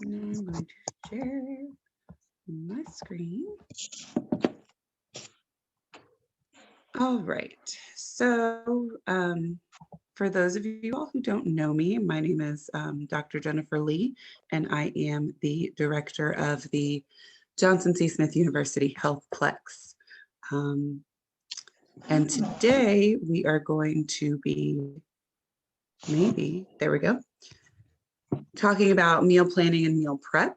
And I'm going to share my screen. All right. So for those of you all who don't know me, my name is Dr. Jennifer Lee, and I am the director of the Johnson C. Smith University HealthPlex. And today we are going to be, there we go, talking about meal planning and meal prep.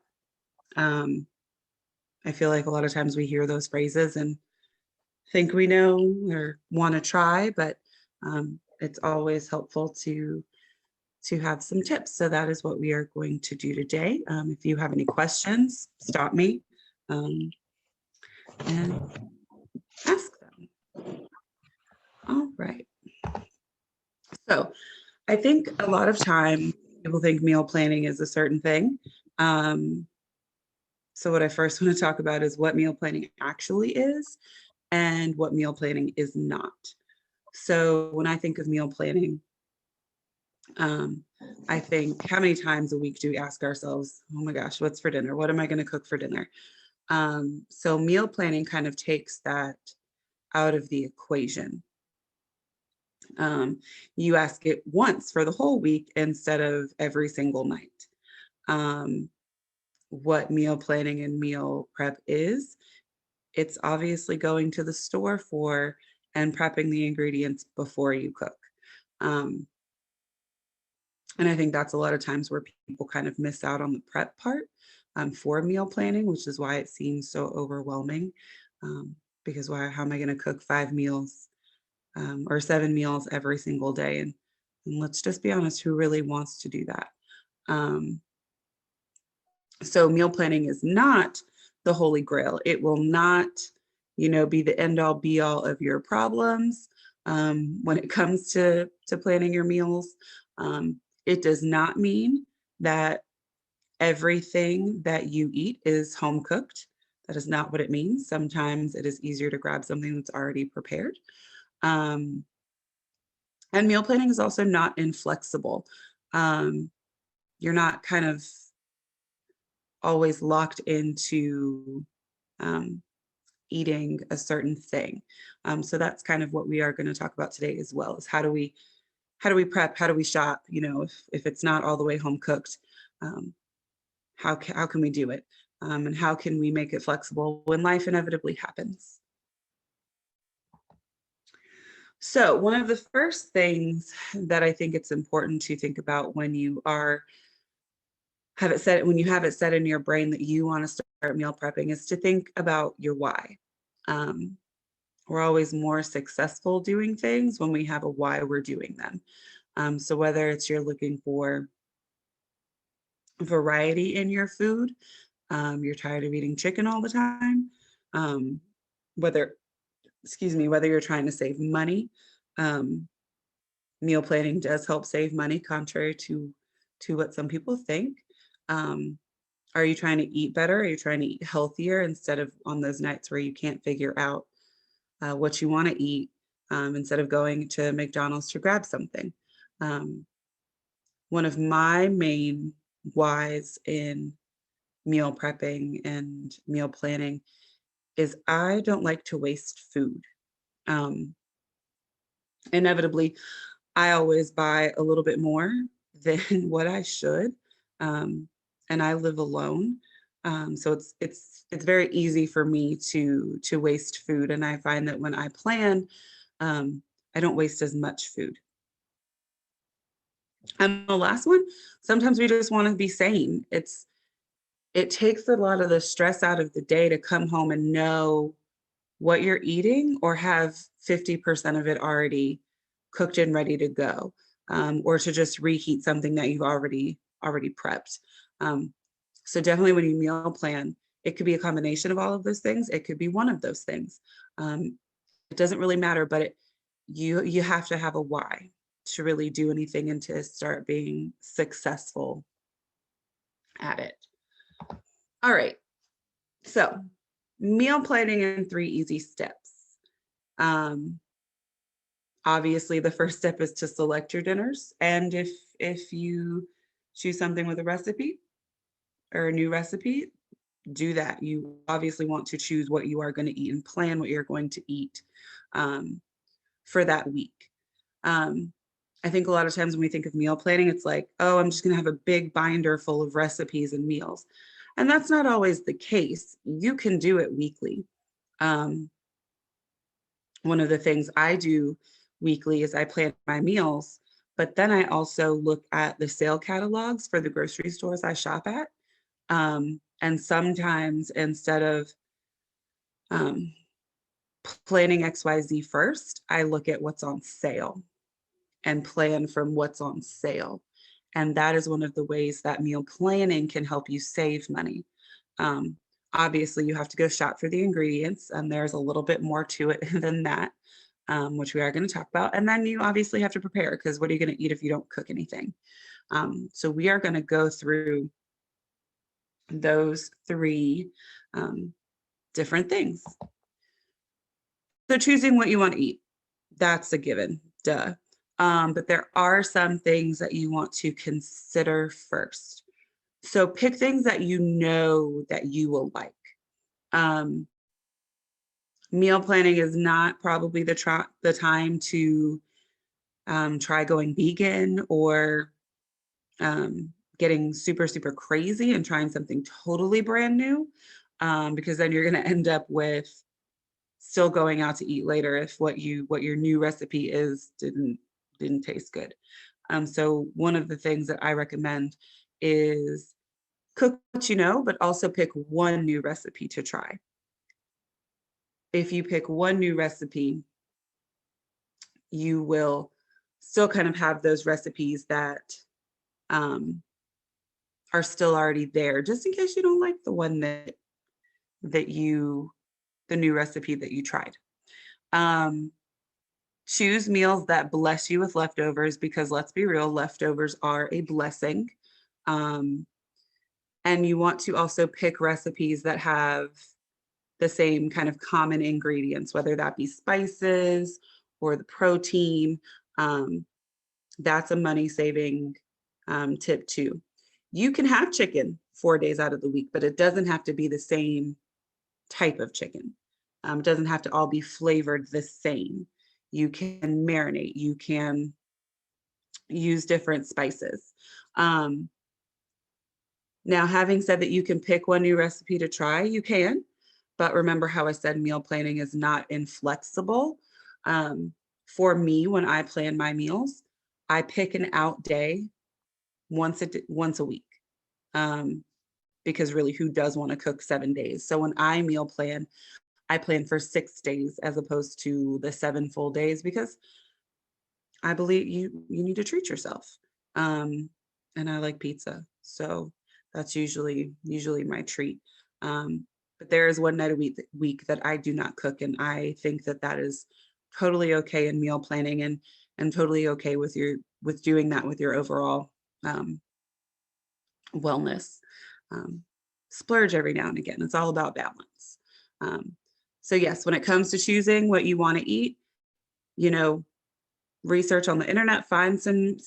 I feel like a lot of times we hear those phrases and think we know or want to try, but it's always helpful to have some tips. So that is what we are going to do today. If you have any questions, stop me and ask them. All right. So I think a lot of time people think meal planning is a certain thing. So what I first want to talk about is what meal planning actually is and what meal planning is not. So when I think of meal planning, I think, how many times a week do we ask ourselves, oh my gosh, what's for dinner? What am I going to cook for dinner? So meal planning kind of takes that out of the equation. You ask it once for the whole week instead of every single night. What meal planning and meal prep is, it's obviously going to the store for and prepping the ingredients before you cook. And I think that's a lot of times where people kind of miss out on the prep part for meal planning, which is why it seems so overwhelming. Because how am I going to cook 5 meals or 7 meals every single day? And let's just be honest, who really wants to do that? So meal planning is not the holy grail. It will not, be the end all be all of your problems when it comes to planning your meals. It does not mean that everything that you eat is home cooked. That is not what it means. Sometimes it is easier to grab something that's already prepared. And meal planning is also not inflexible. You're not kind of always locked into eating a certain thing. So that's kind of what we are going to talk about today as well, is how do we prep, how do we shop, if it's not all the way home cooked, how can we do it? And how can we make it flexible when life inevitably happens? So one of the first things that I think it's important to think about when you have it set in your brain that you want to start meal prepping is to think about your why. We're always more successful doing things when we have a why we're doing them. So whether it's you're looking for variety in your food, you're tired of eating chicken all the time, whether you're trying to save money, meal planning does help save money, contrary to what some people think. Are you trying to eat better? Are you trying to eat healthier instead of on those nights where you can't figure out what you want to eat, instead of going to McDonald's to grab something? One of my main whys in meal prepping and meal planning is I don't like to waste food. Inevitably, I always buy a little bit more than what I should, and I live alone, so it's very easy for me to waste food, and I find that when I plan, I don't waste as much food. And the last one, sometimes we just want to be sane. It takes a lot of the stress out of the day to come home and know what you're eating or have 50% of it already cooked and ready to go, or to just reheat something that you've already prepped. So definitely when you meal plan, it could be a combination of all of those things. It could be one of those things. It doesn't really matter, but you have to have a why to really do anything and to start being successful at it. All right. So meal planning in 3 easy steps. Obviously, the first step is to select your dinners. And if you choose something with a recipe, or a new recipe, do that. You obviously want to choose what you are going to eat and plan what you're going to eat um, for that week. Um, I think a lot of times when we think of meal planning, it's like, oh, I'm just going to have a big binder full of recipes and meals. And that's not always the case. You can do it weekly. Um, one of the things I do weekly is I plan my meals, but then I also look at the sale catalogs for the grocery stores I shop at. And sometimes instead of um, planning XYZ first, I look at what's on sale and plan from what's on sale. And that is one of the ways that meal planning can help you save money. Um, Obviously, you have to go shop for the ingredients, and there's a little bit more to it than that, which we are going to talk about. And then you obviously have to prepare, because what are you going to eat if you don't cook anything? So we are going to go through those three different things. So choosing what you want to eat, that's a given, duh. But there are some things that you want to consider first. So pick things that you know that you will like. Um, Meal planning is not probably the time to try going vegan or getting super, super crazy and trying something totally brand new, because then you're going to end up with still going out to eat later if what your new recipe is didn't taste good. So one of the things that I recommend is cook what you know, but also pick one new recipe to try. If you pick one new recipe, you will still kind of have those recipes that um, are still already there, just in case you don't like the one that the new recipe that you tried. Um, Choose meals that bless you with leftovers, because let's be real, leftovers are a blessing. Um, and you want to also pick recipes that have the same kind of common ingredients, whether that be spices or the protein. That's a money saving tip too. You can have chicken 4 days out of the week, but it doesn't have to be the same type of chicken. It doesn't have to all be flavored the same. You can marinate, you can use different spices. Um, Now, having said that you can pick one new recipe to try, you can, but remember how I said meal planning is not inflexible. For me, when I plan my meals, I pick an out day once a week. Um, because really, who does want to cook 7 days? So when I meal plan, I plan for 6 days as opposed to the 7 full days, because I believe you need to treat yourself. Um, and I like pizza, so that's usually my treat. But there is one night a week that I do not cook, and I think that that is totally okay in meal planning, and totally okay with doing that with your overall um, wellness. Um, Splurge every now and again. It's all about balance. Um, so yes, when it comes to choosing what you want to eat, you know, research on the internet, find some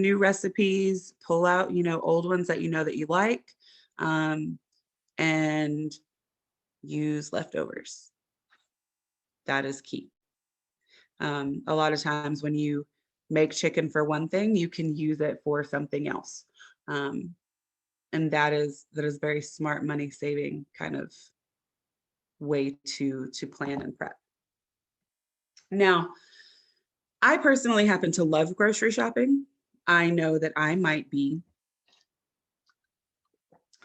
new recipes, pull out, old ones that that you like, um, and use leftovers. That is key. A lot of times when you make chicken for one thing, you can use it for something else. Um, and that is very smart money saving kind of way to plan and prep. Now, I personally happen to love grocery shopping. I know that I might be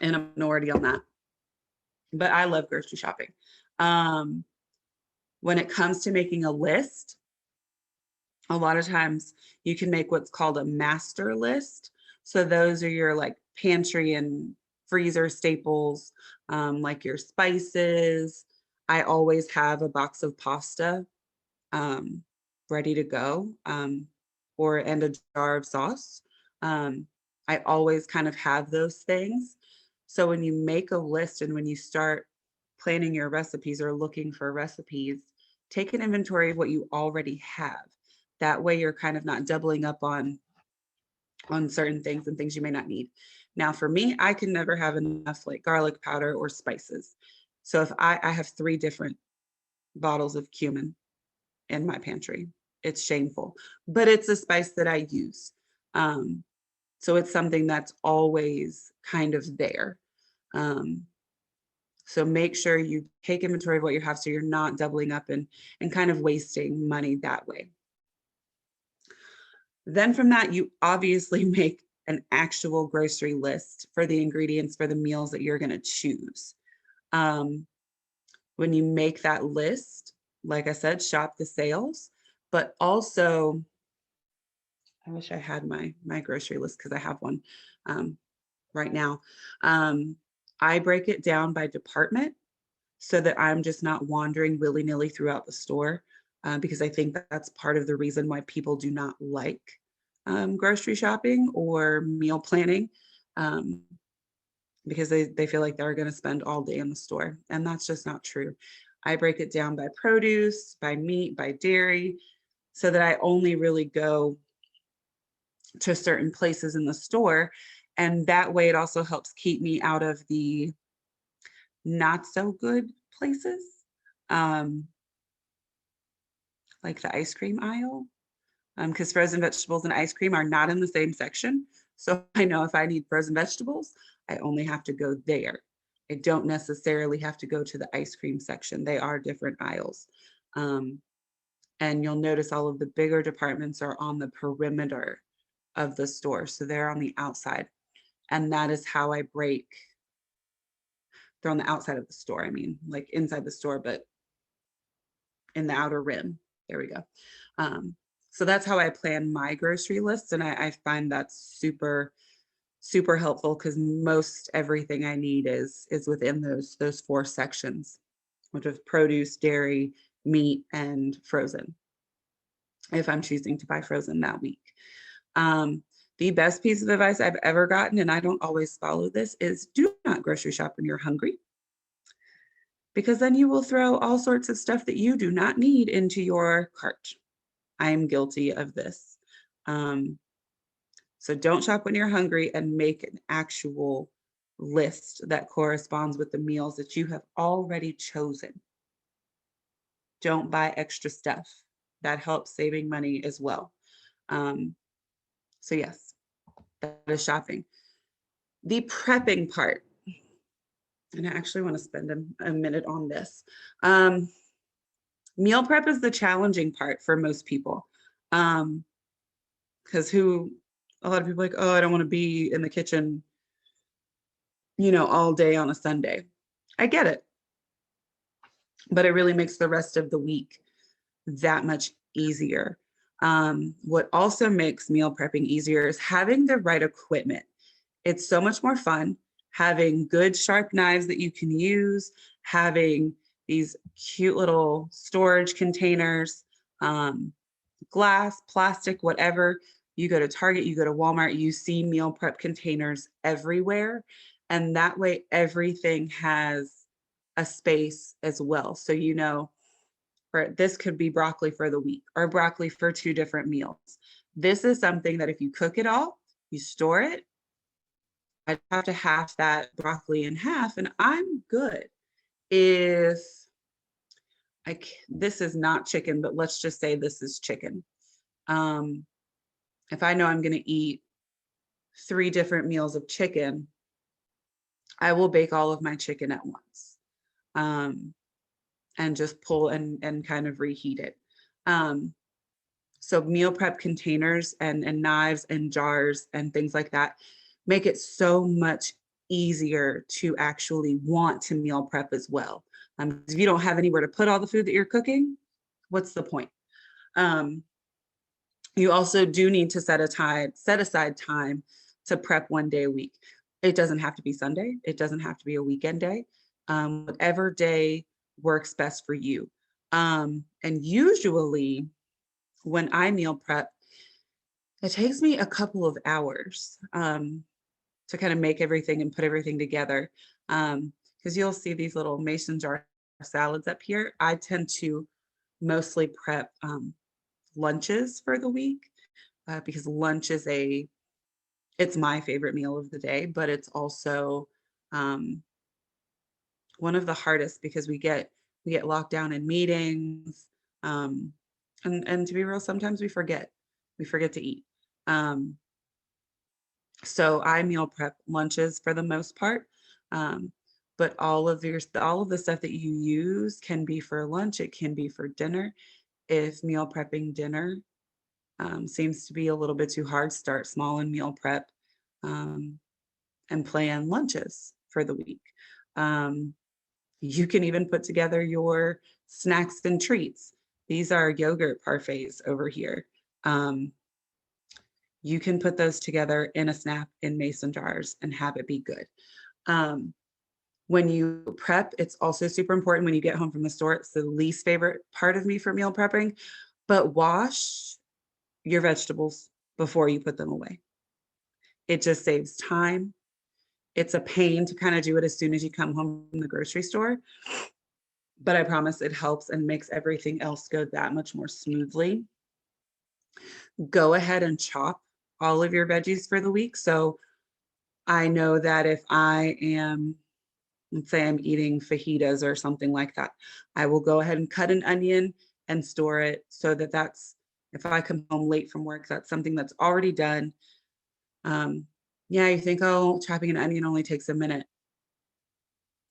in a minority on that, but I love grocery shopping. Um, when it comes to making a list, a lot of times you can make what's called a master list. So those are your like pantry and freezer staples, like your spices. I always have a box of pasta um, ready to go, and a jar of sauce. Um, I always kind of have those things. So when you make a list and when you start planning your recipes or looking for recipes, take an inventory of what you already have. That way you're kind of not doubling up on on certain things and things you may not need. Now, for me, I can never have enough like garlic powder or spices. So if I have 3 different bottles of cumin in my pantry. It's shameful, but it's a spice that I use. Um, so it's something that's always kind of there. Um, so make sure you take inventory of what you have so you're not doubling up and kind of wasting money that way. Then from that, you obviously make an actual grocery list for the ingredients for the meals that you're going to choose. Um, when you make that list, like I said, shop the sales, but also I wish I had my grocery list because I have one right now. Um, I break it down by department so that I'm just not wandering willy-nilly throughout the store, because I think that's part of the reason why people do not like grocery shopping or meal planning, um, because they feel like they're going to spend all day in the store, and that's just not true. I break it down by produce, by meat, by dairy, so that I only really go to certain places in the store. And that way it also helps keep me out of the not so good places, um, like the ice cream aisle, because frozen vegetables and ice cream are not in the same section. So I know if I need frozen vegetables, I only have to go there. I don't necessarily have to go to the ice cream section. They are different aisles. Um, and you'll notice all of the bigger departments are on the perimeter of the store. So they're on the outside. And that is how I break. They're on the outside of the store. I mean, like inside the store, but in the outer rim. There we go. Um, so that's how I plan my grocery list. And I find that's super, super helpful because most everything I need is within those 4 sections, which is produce, dairy, meat, and frozen, if I'm choosing to buy frozen that week. Um, the best piece of advice I've ever gotten, and I don't always follow this, is do not grocery shop when you're hungry, because then you will throw all sorts of stuff that you do not need into your cart. I am guilty of this. Um, so don't shop when you're hungry and make an actual list that corresponds with the meals that you have already chosen. Don't buy extra stuff. That helps saving money as well. So yes, that is shopping. The prepping part, and I actually want to spend a minute on this. Meal prep is the challenging part for most people. Because a lot of people are like, oh, I don't want to be in the kitchen, all day on a Sunday. I get it. But it really makes the rest of the week that much easier. What also makes meal prepping easier is having the right equipment. It's so much more fun having good sharp knives that you can use, having these cute little storage containers, glass, plastic, whatever. You go to Target, you go to Walmart, you see meal prep containers everywhere. And that way everything has a space as well. So, for this could be broccoli for the week or broccoli for 2 different meals. This is something that if you cook it all, you store it. I'd have to half that broccoli in half and I'm good. If this is not chicken, but let's just say this is chicken. If I know I'm going to eat 3 different meals of chicken, I will bake all of my chicken at once, and just pull and kind of reheat it. So meal prep containers and knives and jars and things like that make it so much easier to actually want to meal prep as well. If you don't have anywhere to put all the food that you're cooking, what's the point? You also do need to set aside time to prep 1 day a week. It doesn't have to be Sunday. It doesn't have to be a weekend day. Whatever day works best for you. And usually when I meal prep, it takes me a couple of hours to kind of make everything and put everything together. Because you'll see these little mason jar salads up here. I tend to mostly prep lunches for the week, because lunch is a it's my favorite meal of the day, but it's also um, one of the hardest because we get locked down in meetings. Um, and to be real, sometimes we forget to eat. Um, so I meal prep lunches for the most part. Um, but all of the stuff that you use can be for lunch, it can be for dinner. If meal prepping dinner seems to be a little bit too hard, start small and meal prep um, and plan lunches for the week. Um, you can even put together your snacks and treats. These are yogurt parfaits over here. Um, you can put those together in a snap in mason jars and have it be good. Um, when you prep, it's also super important when you get home from the store. It's the least favorite part of me for meal prepping, but wash your vegetables before you put them away. It just saves time. It's a pain to kind of do it as soon as you come home from the grocery store, but I promise it helps and makes everything else go that much more smoothly. Go ahead and chop all of your veggies for the week. So I know that if I am, let's say I'm eating fajitas or something like that, I will go ahead and cut an onion and store it so that if I come home late from work, that's something that's already done. Um, yeah, you think, oh, chopping an onion only takes a minute.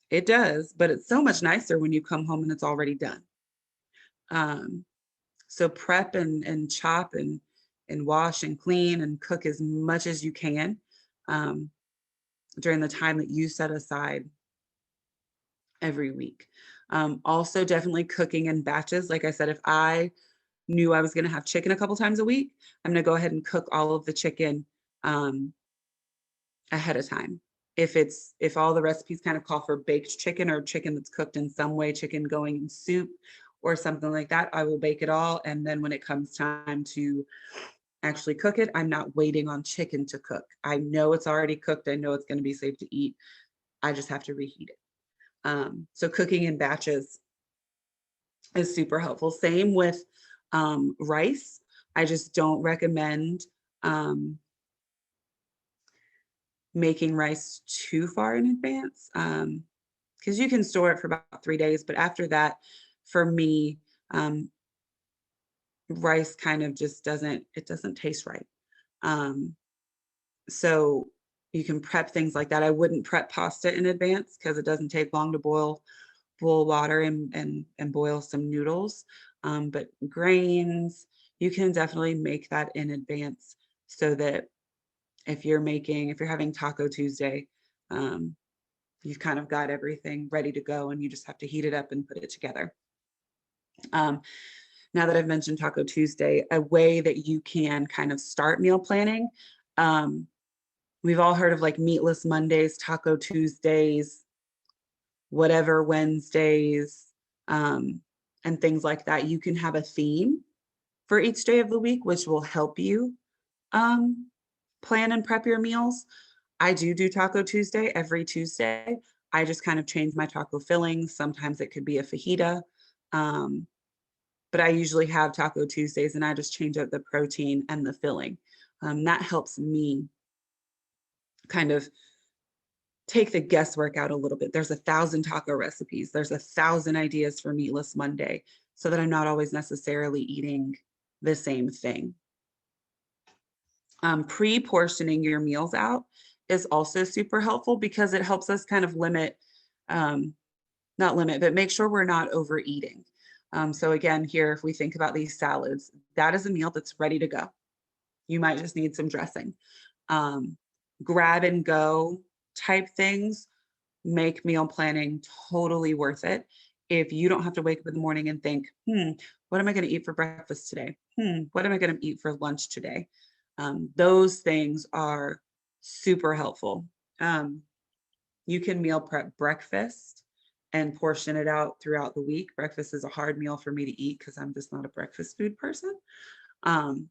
It does, but it's so much nicer when you come home and it's already done. Um, so prep and chop and wash and clean and cook as much as you can um, during the time that you set aside every week. Also, definitely cooking in batches. Like I said, if I knew I was going to have chicken a couple times a week, I'm going to go ahead and cook all of the chicken um, ahead of time. If all the recipes kind of call for baked chicken or chicken that's cooked in some way, chicken going in soup or something like that, I will bake it all. And then when it comes time to actually cook it, I'm not waiting on chicken to cook. I know it's already cooked. I know it's going to be safe to eat. I just have to reheat it. So cooking in batches is super helpful. Same with rice. I just don't recommend um, making rice too far in advance because you can store it for about 3 days. But after that, for me, um, rice kind of just doesn't taste right. Um, so you can prep things like that. I wouldn't prep pasta in advance because it doesn't take long to boil water and boil some noodles. But grains, you can definitely make that in advance so that if you're having Taco Tuesday, um, you've kind of got everything ready to go and you just have to heat it up and put it together. Um, now that I've mentioned Taco Tuesday, a way that you can kind of start meal planning. Um, we've all heard of like meatless Mondays, Taco Tuesdays, whatever Wednesdays, um, and things like that. You can have a theme for each day of the week, which will help you um, plan and prep your meals. I do Taco Tuesday every Tuesday. I just kind of change my taco fillings. Sometimes it could be a fajita. Um, but I usually have Taco Tuesdays and I just change up the protein and the filling. That helps me kind of take the guesswork out a little bit. There's 1,000 taco recipes. There's 1,000 ideas for Meatless Monday so that I'm not always necessarily eating the same thing. Pre-portioning your meals out is also super helpful because it helps us kind of um, not limit, but make sure we're not overeating. So again, here, if we think about these salads, that is a meal that's ready to go. You might just need some dressing. Um, Grab and go type things make meal planning totally worth it. If you don't have to wake up in the morning and think, what am I going to eat for breakfast today? What am I going to eat for lunch today? Those things are super helpful. Um, you can meal prep breakfast and portion it out throughout the week. Breakfast is a hard meal for me to eat because I'm just not a breakfast food person. Um,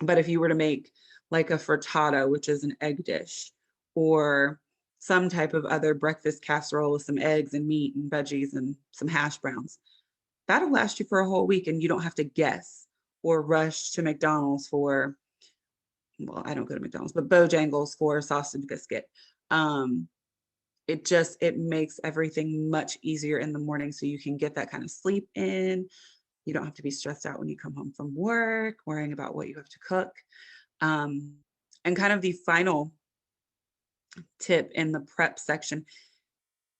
but if you were to make like a frittata, which is an egg dish, or some type of other breakfast casserole with some eggs and meat and veggies and some hash browns, that'll last you for a whole week and you don't have to guess or rush to McDonald's for well, I don't go to McDonald's, but Bojangles for sausage biscuit. Um, it makes everything much easier in the morning so you can get that kind of sleep in. You don't have to be stressed out when you come home from work, worrying about what you have to cook. Um, and kind of the final tip in the prep section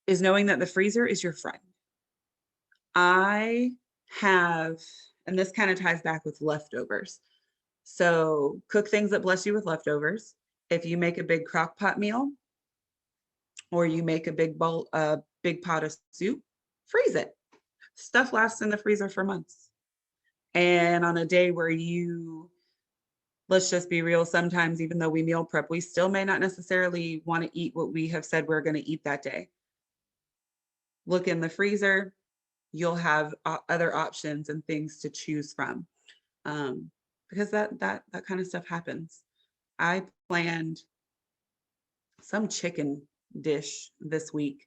is knowing that the freezer is your friend. I have, and this kind of ties back with leftovers. So cook things that bless you with leftovers. If you make a big crock pot meal or you make a big pot of soup, freeze it. Stuff lasts in the freezer for months. And on a day where let's just be real, sometimes even though we meal prep, we still may not necessarily want to eat what we have said we're going to eat that day. Look in the freezer, you'll have other options and things to choose from. Because that kind of stuff happens. I planned some chicken dish this week,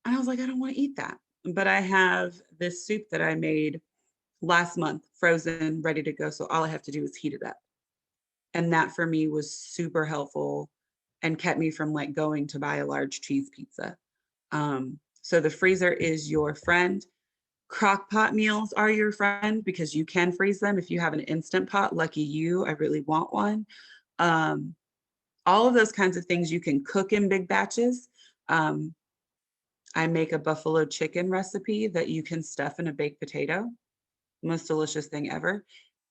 and I was like, I don't want to eat that. But I have this soup that I made last month, frozen, ready to go. So all I have to do is heat it up. And that for me was super helpful and kept me from like going to buy a large cheese pizza. So the freezer is your friend. Crock pot meals are your friend because you can freeze them. If you have an instant pot, lucky you, I really want one. All of those kinds of things you can cook in big batches. I make a buffalo chicken recipe that you can stuff in a baked potato. Most delicious thing ever.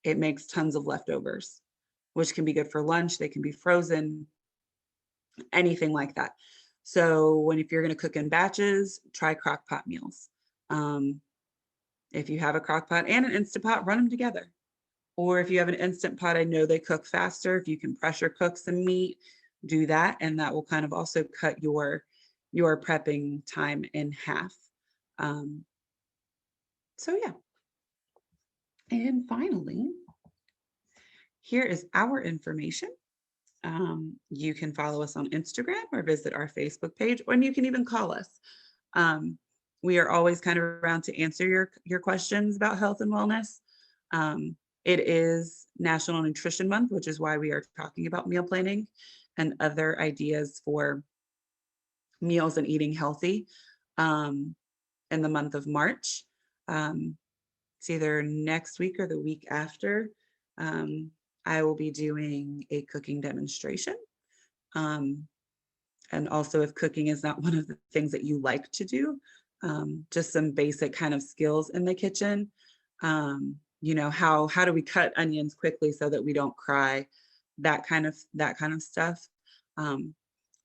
It makes tons of leftovers, which can be good for lunch. They can be frozen, anything like that. So if you're going to cook in batches, try crock pot meals. If you have a crock pot and an Instant Pot, run them together. Or if you have an Instant Pot, I know they cook faster. If you can pressure cook some meat, do that. And that will kind of also cut your prepping time in half. So yeah. And finally, here is our information. You can follow us on Instagram or visit our Facebook page, and you can even call us. We are always kind of around to answer your questions about health and wellness. It is National Nutrition Month, which is why we are talking about meal planning and other ideas for meals and eating healthy in the month of March. It's either next week or the week after. I will be doing a cooking demonstration. And also, if cooking is not one of the things that you like to do, just some basic kind of skills in the kitchen. How do we cut onions quickly so that we don't cry? That kind of stuff.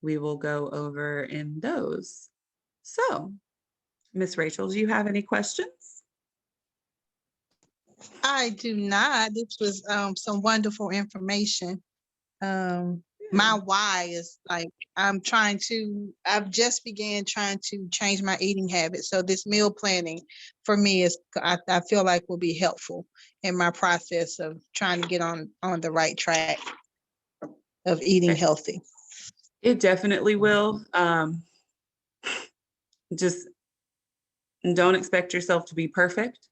We will go over in those. So, Miss Rachel, do you have any questions? I do not. This was some wonderful information. My why is like I've just began trying to change my eating habits. So this meal planning for me is I feel like will be helpful in my process of trying to get on the right track of eating healthy. It definitely will. Just don't expect yourself to be perfect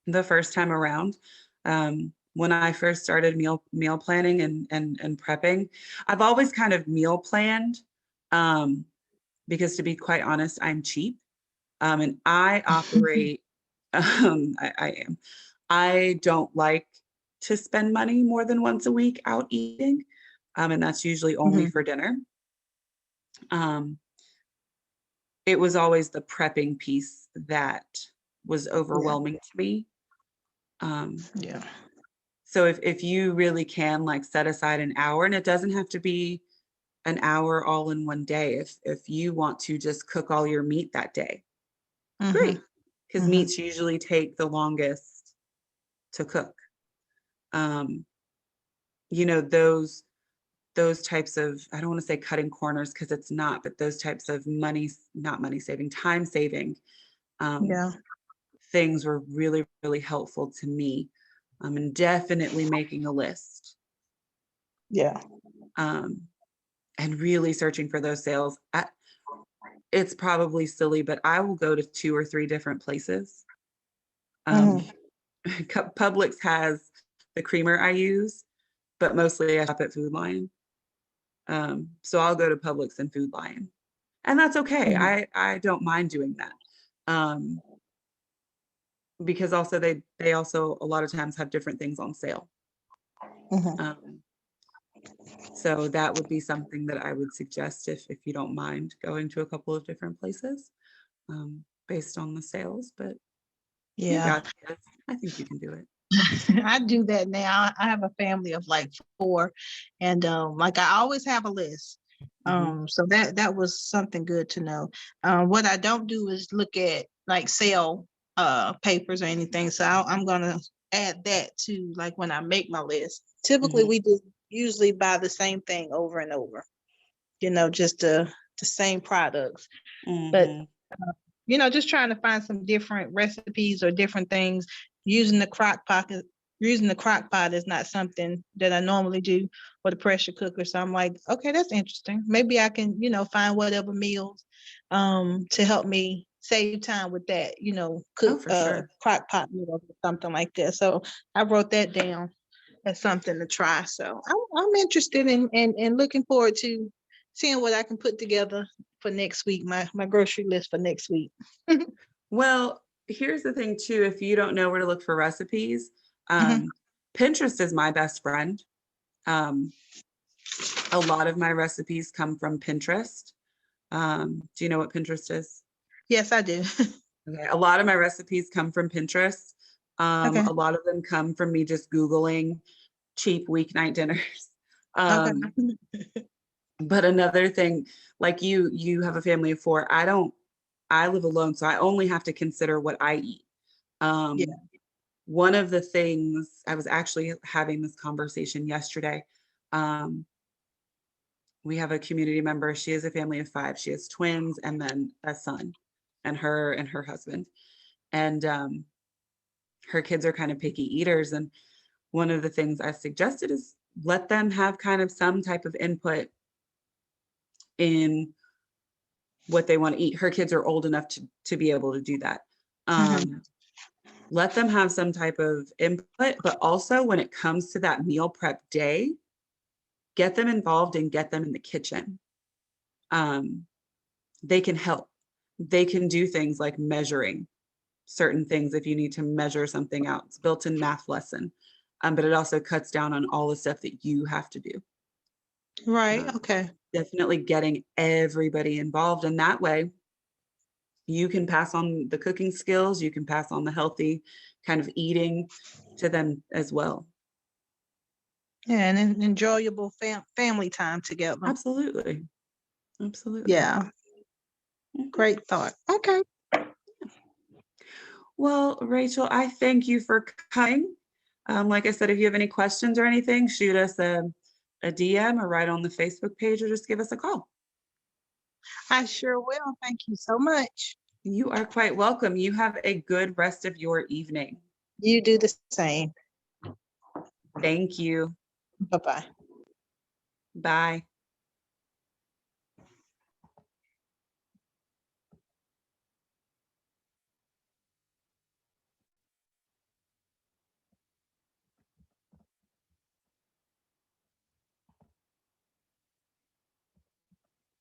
the first time around. When I first started meal planning and prepping, I've always kind of meal planned because, to be quite honest, I'm cheap, and I operate. I am. I don't like to spend money more than once a week out eating, and that's usually only for dinner. It was always the prepping piece that was overwhelming to me. Yeah. So if you really can like set aside an hour, and it doesn't have to be an hour all in one day. If you want to just cook all your meat that day, great, because meats usually take the longest to cook. Those types of, I don't want to say cutting corners because it's not, but those types of not money saving, time saving things were really, really helpful to me. And definitely making a list. Yeah. And really searching for those sales. It's probably silly, but I will go to 2 or 3 different places. Publix has the creamer I use, but mostly I shop at Food Lion. So I'll go to Publix and Food Lion, and that's okay. Mhm. I don't mind doing that. Um, because also they also a lot of times have different things on sale. Mhm. Um, so that would be something that I would suggest if you don't mind going to a couple of different places, based on the sales. But you Yeah. got this. I think you can do it. I do that now. I have a family of like 4, and like I always have a list. Hmm. So that was something good to know. What I don't do is look at like sale papers or anything. So I'm gonna add that to like when I make my list. Typically, Hmm. we do usually buy the same thing over and over. Just the same products. But Hmm. just trying to find some different recipes or different things using the crock pot. Using the crock pot is not something that I normally do, or the pressure cooker. So I'm like, okay, that's interesting. Maybe I can, find whatever meals to help me save time with that, cook Oh, for sure. crock pot meals or something like that. So I wrote that down as something to try. So I'm interested in looking forward to seeing what I can put together for next week, my grocery list for next week. Well, here's the thing too, if you don't know where to look for recipes, Mhm. Pinterest is my best friend. Um, a lot of my recipes come from Pinterest. Do you know what Pinterest is? Yes, I do. Okay, a lot of my recipes come from Pinterest. Okay. A lot of them come from me just Googling cheap weeknight dinners. Okay. Um, but another thing, like you have a family of 4. I live alone, so I only have to consider what I eat. Yeah. Um, one of the things I was actually having this conversation yesterday. Um, we have a community member. She has a family of 5. She has twins and then a son, and her husband. And her kids are kind of picky eaters. And one of the things I suggested is let them have kind of some type of input in what they want to eat. Her kids are old enough to be able to do that. Mhm. Um, let them have some type of input, but also when it comes to that meal prep day, get them involved and get them in the kitchen. Um, they can help. They can do things like measuring certain things if you need to measure something out. It's built-in math lesson, but it also cuts down on all the stuff that you have to do. Right. Um, Okay. definitely getting everybody involved, and that way you can pass on the cooking skills, you can pass on the healthy kind of eating to them as well. Yeah, and an enjoyable family time together. Absolutely. Absolutely. Yeah. Mhm. Great thought. Okay. Well, Rachel, I thank you for coming. Like I said, if you have any questions or anything, shoot us a DM or write on the Facebook page or just give us a call. I sure will. Thank you so much. You are quite welcome. You have a good rest of your evening. You do the same. Thank you. Bye-bye. Bye.